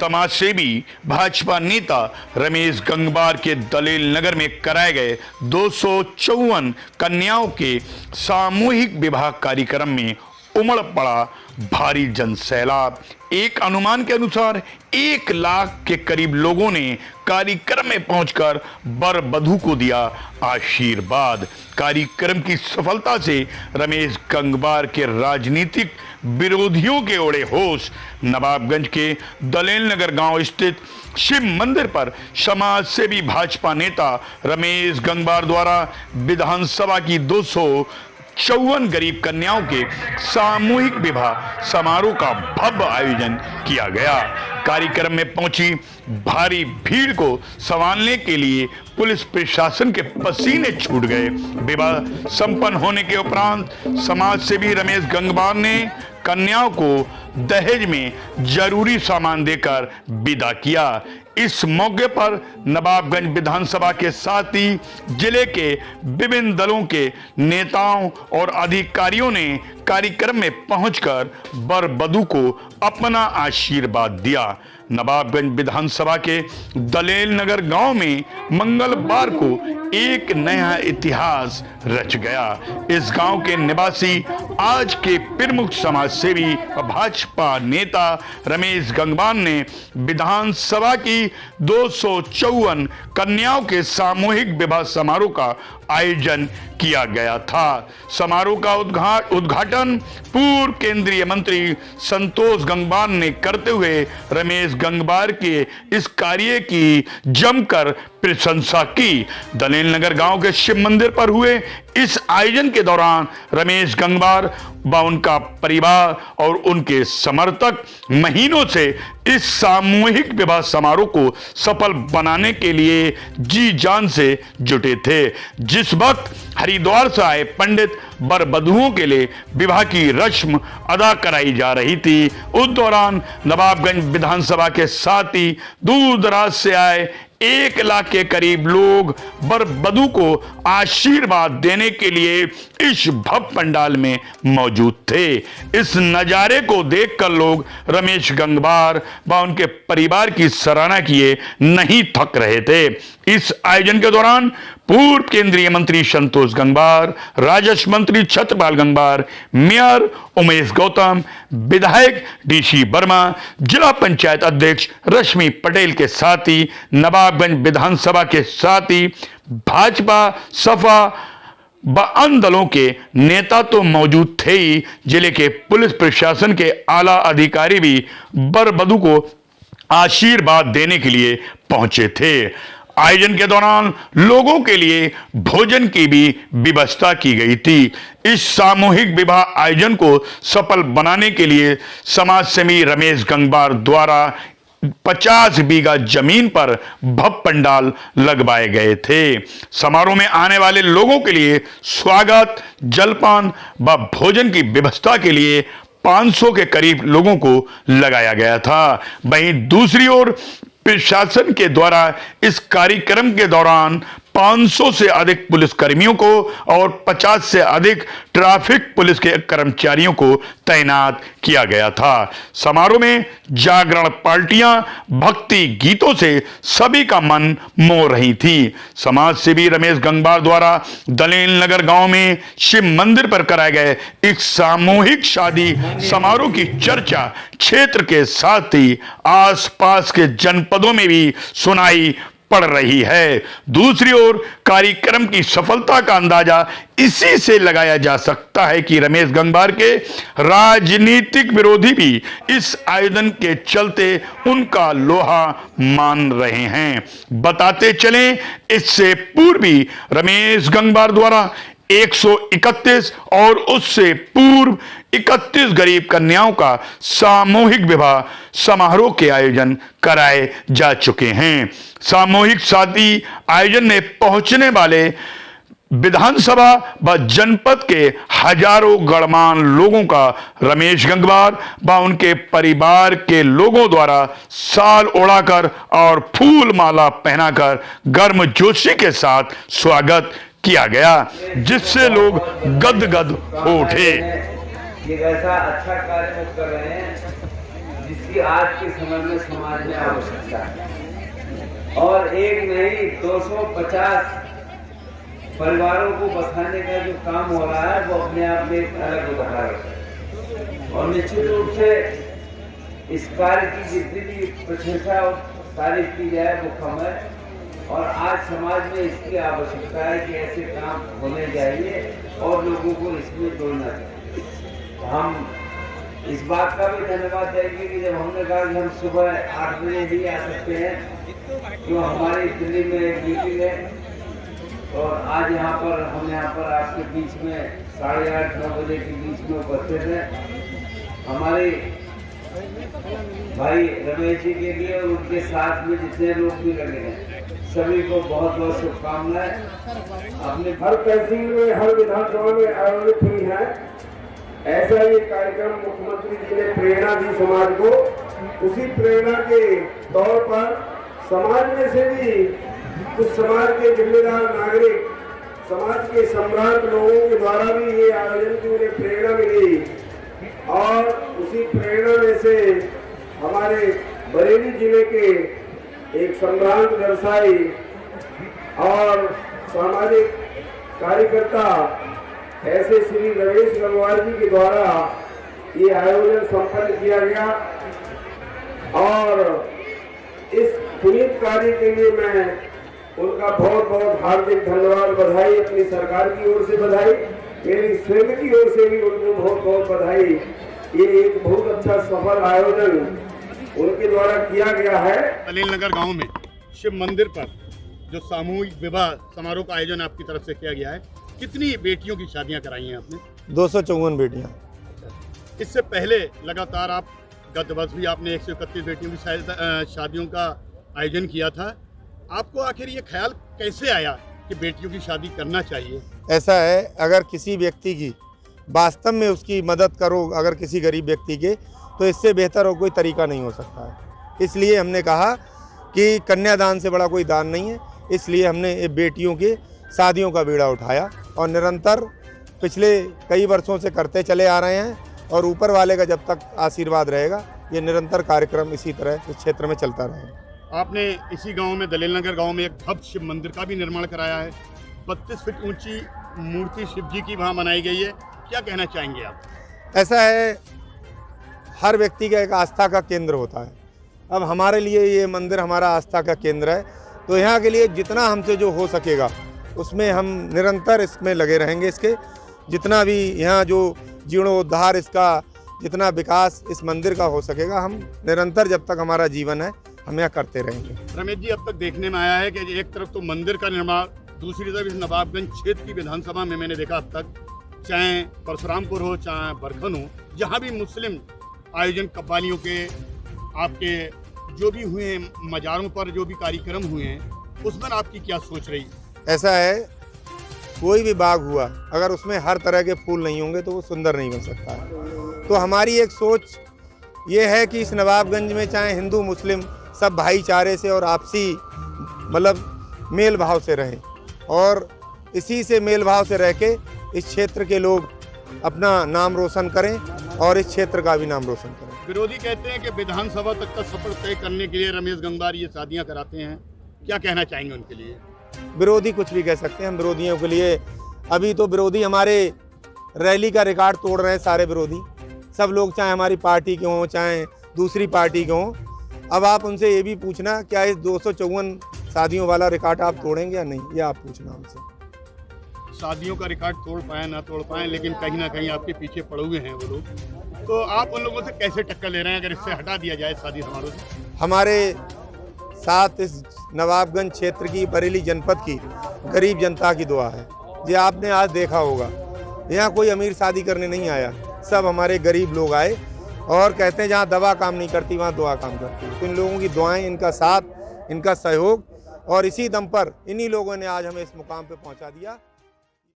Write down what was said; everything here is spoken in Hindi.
समाजसेवी भाजपा नेता रमेश गंगवार के दलेल नगर में कराए गए 254 कन्याओं के सामूहिक विवाह कार्यक्रम में उमड़ पड़ा भारी जनसैलाब। एक अनुमान के अनुसार 1 लाख के करीब लोगों ने कार्यक्रम में पहुंचकर वर वधू को दिया आशीर्वाद। कार्यक्रम की सफलता से रमेश गंगवार के राजनीतिक विरोधियों के ओढ़े होश। नवाबगंज के दलेल नगर गांव स्थित शिव मंदिर पर समाज सेवी भाजपा नेता रमेश गंगवार द्वारा विधानसभा की 254 गरीब कन्याओं के सामूहिक विवाह समारोह का भव्य आयोजन किया गया। कार्यक्रम में पहुंची भारी भीड़ को संभालने के लिए पुलिस प्रशासन के पसीने छूट गए। विवाह संपन्न होने के उपरांत समाज सेवी रमेश गंगवार ने कन्याओं को दहेज में जरूरी सामान देकर विदा किया। इस मौके पर नवाबगंज विधानसभा के साथ ही जिले के विभिन्न दलों के नेताओं और अधिकारियों ने कार्यक्रम में पहुंचकर वर वधू को अपना आशीर्वाद दिया। नवाबगंज विधानसभा के दलेल नगर गांव में मंगलवार को एक नया इतिहास रच गया। इस गांव के निवासी आज के प्रमुख समाज सेवी भाजपा नेता रमेश गंगवार ने विधानसभा की 254 कन्याओं के सामूहिक विवाह समारोह का आयोजन किया गया था। समारोह का उद्घाटन पूर्व केंद्रीय मंत्री संतोष गंगवार ने करते हुए रमेश गंगवार के इस कार्य की जमकर प्रशंसा की। दलेल नगर गांव के शिव मंदिर पर हुए इस आयोजन के दौरान रमेश गंगवार व उनका परिवार और उनके समर्थक महीनों से इस सामूहिक विवाह समारोह को सफल बनाने के लिए जी जान से जुटे थे। जिस वक्त हरिद्वार से आए पंडित वर वधुओं के लिए विवाह की रस्म अदा कराई जा रही थी, उस दौरान नवाबगंज विधानसभा के साथ ही दूर दराज से आए 1 लाख के करीब लोग वर वधू को आशीर्वाद देने के लिए इस भव्य पंडाल में मौजूद थे। इस नजारे को देखकर लोग रमेश गंगवार व उनके परिवार की सराहना किए नहीं थक रहे थे। इस आयोजन के दौरान पूर्व केंद्रीय मंत्री संतोष गंगवार, राजस्व मंत्री छत्रपाल गंगवार, मेयर उमेश गौतम, विधायक डीसी वर्मा, जिला पंचायत अध्यक्ष रश्मि पटेल के साथ ही नवाबगंज विधानसभा के साथ ही भाजपा, सपा व अन्य दलों के नेता तो मौजूद थे ही, जिले के पुलिस प्रशासन के आला अधिकारी भी वर वधू को आशीर्वाद देने के लिए पहुंचे थे। आयोजन के दौरान लोगों के लिए भोजन की भी व्यवस्था की गई थी। इस सामूहिक विवाह आयोजन को सफल बनाने के लिए समाज सेवी रमेश गंगवार द्वारा 50 बीघा जमीन पर भव्य पंडाल लगवाए गए थे। समारोह में आने वाले लोगों के लिए स्वागत, जलपान व भोजन की व्यवस्था के लिए 500 के करीब लोगों को लगाया गया था। वहीं दूसरी ओर प्रशासन के द्वारा इस कार्यक्रम के दौरान 500 से अधिक पुलिस कर्मियों को और 50 से अधिक ट्रैफिक पुलिस के कर्मचारियों को तैनात किया गया था। समारोह में जागरण पार्टियां भक्ति गीतों से सभी का मन मोह रही थी। समाज सेवी रमेश गंगवार द्वारा दलेल नगर गांव में शिव मंदिर पर कराए गए एक सामूहिक शादी समारोह की चर्चा क्षेत्र के साथ ही आसपास के जनपदों में भी सुनाई पड़ रही है। दूसरी ओर कार्यक्रम की सफलता का अंदाजा इसी से लगाया जा सकता है कि रमेश गंगवार के राजनीतिक विरोधी भी इस आयोजन के चलते उनका लोहा मान रहे हैं। बताते चलें, इससे पूर्व भी रमेश गंगवार द्वारा 131 और उससे पूर्व 31 गरीब कन्याओं का सामूहिक विवाह समारोह के आयोजन कराए जा चुके हैं। सामूहिक शादी आयोजन में पहुंचने वाले विधानसभा व जनपद के हजारों गणमान्य लोगों का रमेश गंगवार व उनके परिवार के लोगों द्वारा साल ओढ़ाकर और फूल माला पहनाकर गर्मजोशी के साथ स्वागत किया गया, जिससे लोग गदगद हो उठे। ये ऐसा अच्छा कार्य कर रहे हैं जिसकी आज के समय में समाज में आवश्यकता है। और एक नहीं 250 परिवारों को बसाने का जो काम हो रहा है वो अपने आप में एक अलग उदाहरण है। और निश्चित रूप से इस कार्य की जितनी भी प्रशंसा और तारीफ की जाए वो कम है। और आज समाज में इसकी आवश्यकता है कि ऐसे काम होने चाहिए और लोगों को इसमें जोड़ना चाहिए। हम इस बात का भी धन्यवाद देंगे कि जब हमने कहा कि हम सुबह 8 बजे भी आ सकते हैं, जो हमारी दिल्ली में एक मीटिंग है और आज हम यहाँ पर आपके बीच में 8:30-9 बजे के बीच में उपस्थित हैं। हमारे भाई रमेश जी के लिए और उनके साथ में जितने लोग भी लगे हैं सभी को बहुत बहुत शुभकामनाएं। अपने हर तहसील में, हर विधानसभा में आयोजित हुई है। ऐसा ये कार्यक्रम मुख्यमंत्री जी ने प्रेरणा दी समाज को। उसी प्रेरणा के तौर पर समाज में से भी कुछ समाज के जिम्मेदार नागरिक, समाज के सम्राट लोगों के द्वारा भी ये आयोजन की उन्हें प्रेरणा मिली। और उसी प्रेरणा में से हमारे बरेली जिले के एक सम्राट व्यवसायी और सामाजिक कार्यकर्ता ऐसे श्री रमेश गंगवार जी के द्वारा ये आयोजन संपन्न किया गया। और इस पुनीत कार्य के लिए मैं उनका बहुत बहुत हार्दिक धन्यवाद, बधाई, अपनी सरकार की ओर से बधाई, मेरी स्वयं की ओर से भी उनको बहुत बहुत बधाई। ये एक बहुत अच्छा सफल आयोजन उनके द्वारा किया गया है। दलील नगर गांव में शिव मंदिर पर जो सामूहिक विवाह समारोह का आयोजन आपकी तरफ से किया गया है, कितनी बेटियों की शादियां कराई हैं आपने? 254 बेटियां। इससे पहले लगातार आप गत वर्ष भी आपने 131 बेटियों की शादियों का आयोजन किया था। आपको आखिर ये ख्याल कैसे आया कि बेटियों की शादी करना चाहिए? ऐसा है, अगर किसी व्यक्ति की वास्तव में उसकी मदद करो, अगर किसी गरीब व्यक्ति के, तो इससे बेहतर और कोई तरीका नहीं हो सकता है। इसलिए हमने कहा कि कन्यादान से बड़ा कोई दान नहीं है। इसलिए हमने बेटियों के शादियों का बीड़ा उठाया और निरंतर पिछले कई वर्षों से करते चले आ रहे हैं। और ऊपर वाले का जब तक आशीर्वाद रहेगा, ये निरंतर कार्यक्रम इसी तरह इस क्षेत्र में चलता रहेगा। आपने इसी गांव में, दलील नगर गांव में, एक भव्य शिव मंदिर का भी निर्माण कराया है। 32 फीट ऊंची मूर्ति शिव जी की वहाँ बनाई गई है। क्या कहना चाहेंगे आप? ऐसा है, हर व्यक्ति का एक आस्था का केंद्र होता है। अब हमारे लिए ये मंदिर हमारा आस्था का केंद्र है, तो यहाँ के लिए जितना हमसे जो हो सकेगा उसमें हम निरंतर इसमें लगे रहेंगे। इसके जितना भी यहाँ जो जीर्णोद्धार, इसका जितना विकास इस मंदिर का हो सकेगा, हम निरंतर जब तक हमारा जीवन है हम यहाँ करते रहेंगे। रमेश जी, अब तक देखने में आया है कि एक तरफ तो मंदिर का निर्माण, दूसरी तरफ इस नवाबगंज क्षेत्र की विधानसभा में मैंने देखा अब तक, चाहे परशुरामपुर हो चाहे बरखन हो, जहाँ भी मुस्लिम आयोजन कव्वालियों के, आपके जो भी हुए हैं, मज़ारों पर जो भी कार्यक्रम हुए हैं, उस पर आपकी क्या सोच रही? ऐसा है, कोई भी बाग हुआ, अगर उसमें हर तरह के फूल नहीं होंगे तो वो सुंदर नहीं बन सकता है। तो हमारी एक सोच ये है कि इस नवाबगंज में चाहे हिंदू मुस्लिम सब भाईचारे से और आपसी मतलब मेल भाव से रहें, और इसी से मेल भाव से रह के इस क्षेत्र के लोग अपना नाम रोशन करें और इस क्षेत्र का भी नाम रोशन करें। विरोधी कहते हैं कि विधानसभा तक का सफर तय करने के लिए रमेश गंगवार ये शादियां कराते हैं। क्या कहना चाहेंगे उनके लिए? विरोधी कुछ भी कह सकते हैं, हम विरोधियों के लिए, अभी तो विरोधी हमारे रैली का रिकॉर्ड तोड़ रहे हैं। सारे विरोधी सब लोग, चाहे हमारी पार्टी के हों चाहे दूसरी पार्टी के हों। अब आप उनसे ये भी पूछना, क्या इस 254 शादियों वाला रिकॉर्ड आप तोड़ेंगे या नहीं, ये आप पूछना हमसे। शादियों का रिकॉर्ड तोड़ पाए ना तोड़ पाए, लेकिन कहीं ना कहीं आपके पीछे पड़े हुए हैं वो लोग। तो आप उन लोगों से कैसे टक्कर ले रहे हैं अगर इससे हटा दिया जाए शादी समारोह से? हमारे साथ इस नवाबगंज क्षेत्र की, बरेली जनपद की गरीब जनता की दुआ है। ये आपने आज देखा होगा, यहाँ कोई अमीर शादी करने नहीं आया, सब हमारे गरीब लोग आए और कहते हैं जहाँ दवा काम नहीं करती वहाँ दुआ काम करती है। तो इन लोगों की दुआएं, इनका साथ, इनका सहयोग, और इसी दम पर इन्हीं लोगों ने आज हमें इस मुकाम पे पहुँचा दिया।